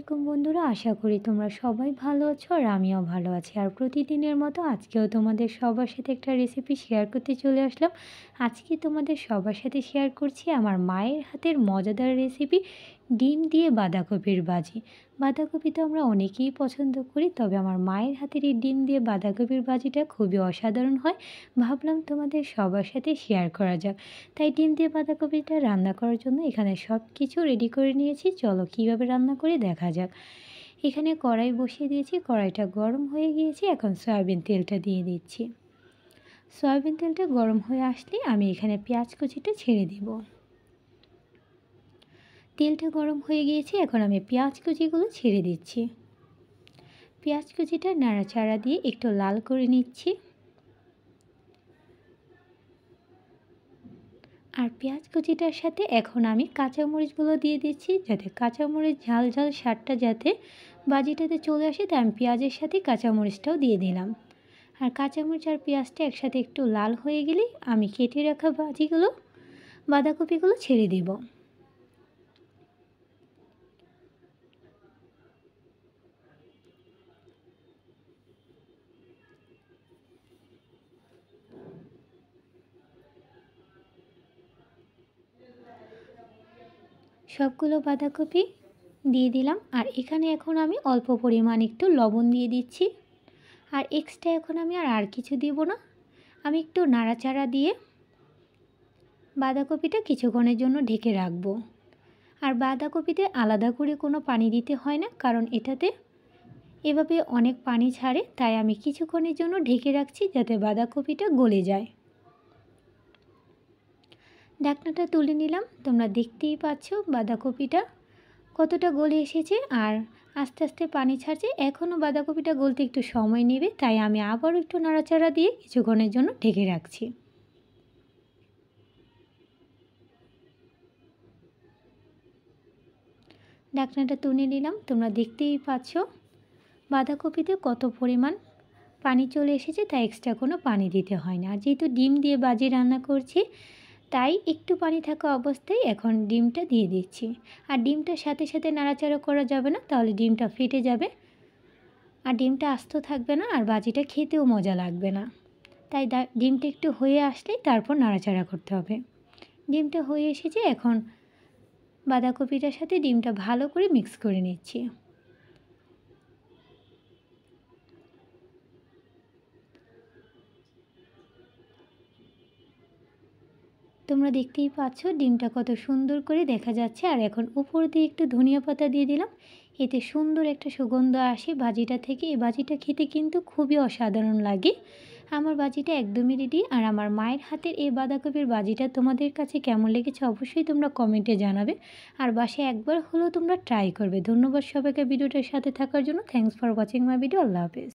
আলাইকুম বন্ধুরা, আশা করি তোমরা সবাই ভালো আছো আর আমিও ভালো আছি। আর প্রতিদিনের মতো আজকেও তোমাদের সবার সাথে একটা রেসিপি শেয়ার করতে চলে আসলাম। আজকে তোমাদের সবার সাথে শেয়ার করছি আমার মায়ের হাতের মজাদার রেসিপি, ডিম দিয়ে বাঁধাকপির ভাজি। বাঁধাকপি তো আমরা অনেকেই পছন্দ করি, তবে আমার মায়ের হাতের এই ডিম দিয়ে বাঁধাকপির ভাজিটা খুবই অসাধারণ হয়। ভাবলাম তোমাদের সবার সাথে শেয়ার করা যাক। তাই ডিম দিয়ে বাঁধাকপিটা রান্না করার জন্য এখানে সব কিছু রেডি করে নিয়েছি। চলো কীভাবে রান্না করি দেখা যাক। এখানে কড়াই বসিয়ে দিয়েছি, কড়াইটা গরম হয়ে গিয়েছে। এখন সয়াবিন তেলটা দিয়ে দিচ্ছি। সয়াবিন তেলটা গরম হয়ে আসলে আমি এখানে পেঁয়াজ কুচিটা ছেড়ে দিব। তেলটা গরম হয়ে গিয়েছে, এখন আমি পেঁয়াজ কুচিগুলো ছেড়ে দিচ্ছি। পেঁয়াজ কুচিটা নাড়াচাড়া দিয়ে একটু লাল করে নিচ্ছি। আর পেঁয়াজ কুচিটার সাথে এখন আমি কাঁচামরিচগুলো দিয়ে দিচ্ছি, যাতে কাঁচামরিচ ঝাল ঝাল স্বাদটা যাতে ভাজিটাতে চলে আসে, তাই আমি পেঁয়াজের সাথে কাঁচামরিচটাও দিয়ে দিলাম। আর কাঁচামরিচ আর পেঁয়াজটা একসাথে একটু লাল হয়ে গেলেই আমি কেটে রাখা বাঁধাকপিগুলো ছেড়ে দেব। সবগুলো বাঁধাকপি দিয়ে দিলাম। আর এখানে এখন আমি অল্প পরিমাণ একটু লবণ দিয়ে দিচ্ছি। আর এক্সট্রা এখন আমি আর কিছু দিব না। আমি একটু নাড়াচাড়া দিয়ে বাঁধাকপিটা কিছুক্ষণের জন্য ঢেকে রাখবো। আর বাঁধাকপিতে আলাদা করে কোনো পানি দিতে হয় না, কারণ এটাতে এভাবে অনেক পানি ছাড়ে, তাই আমি কিছুক্ষণের জন্য ঢেকে রাখছি যাতে বাঁধাকপিটা গলে যায়। ঢাকনাটা তুলে নিলাম। তোমরা দেখতেই পাচ্ছ বাঁধাকপিটা কতটা গলে এসেছে আর আস্তে আস্তে পানি ছাড়ছে। এখনও বাঁধাকপিটা গলতে একটু সময় নেবে, তাই আমি আবারও একটু নাড়াচাড়া দিয়ে কিছুক্ষণের জন্য ঢেকে রাখছি। ঢাকনাটা তুলে নিলাম। তোমরা দেখতেই পাচ্ছ বাঁধাকপিতে কত পরিমাণ পানি চলে এসেছে, তাই এক্সট্রা কোনো পানি দিতে হয় না। আর যেহেতু ডিম দিয়ে ভাজি রান্না করছি, তাই একটু পানি থাকা অবস্থায় এখন ডিমটা দিয়ে দিচ্ছি। আর ডিমটার সাথে সাথে নাড়াচাড়া করা যাবে না, তাহলে ডিমটা ফেটে যাবে আর ডিমটা আস্ত থাকবে না আর ভাজিটা খেতেও মজা লাগবে না। তাই ডিমটা একটু হয়ে আসলেই তারপর নাড়াচাড়া করতে হবে। ডিমটা হয়ে এসেছে, এখন বাঁধাকপিটার সাথে ডিমটা ভালো করে মিক্স করে নিচ্ছি। তোমরা দেখতেই পাচ্ছ ডিমটা কত সুন্দর করে দেখা যাচ্ছে। আর এখন উপর দিয়ে একটু ধনিয়া পাতা দিয়ে দিলাম, এতে সুন্দর একটা সুগন্ধ আসে ভাজিটা থেকে। এই ভাজিটা খেতে কিন্তু খুবই অসাধারণ লাগে। আমার ভাজিটা একদমই রেডি। আর আমার মায়ের হাতের এই বাঁধাকপির ভাজিটা তোমাদের কাছে কেমন লেগেছে অবশ্যই তোমরা কমেন্টে জানাবে। আর বাসায় একবার হলেও তোমরা ট্রাই করবে। ধন্যবাদ সবাইকে ভিডিওটার সাথে থাকার জন্য। Thanks for watching my video. আল্লাহ হাফেজ।